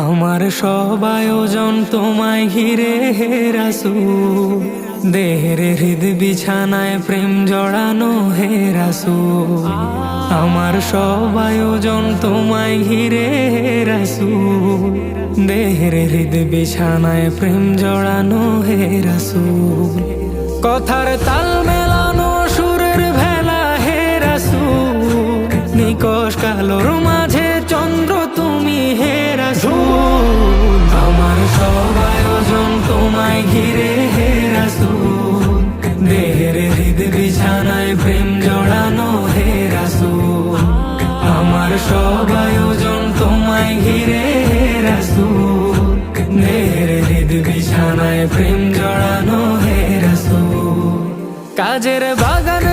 আমার সব আয়োজন তোমায় ঘিরে হে রাসূল, দেহের হৃদ বিছানায় প্রেম জড়ানো হে রাসূল। আমার সব আয়োজন তোমায় ঘিরে হে রাসূল, দেহের হৃদ বিছানায় প্রেম জড়ানো হে রাসূল। কথার তাল মেলানো সুরের ভেলা হে রাসূল, নিকশ কালোর মাঝে চন্দ্র তুমি হে রাসূল। আমার সব আয়োজন তোমায় ঘিরে হে রাসূল, দেহের হৃদ বিছানায় প্রেম জড়ানো হে রাসূল। আমার সব আয়োজন তোমায় ঘিরে হে রাসূল, দেহের হৃদ বিছানায় প্রেম জড়ানো হে রাসূল। কাজের বাগান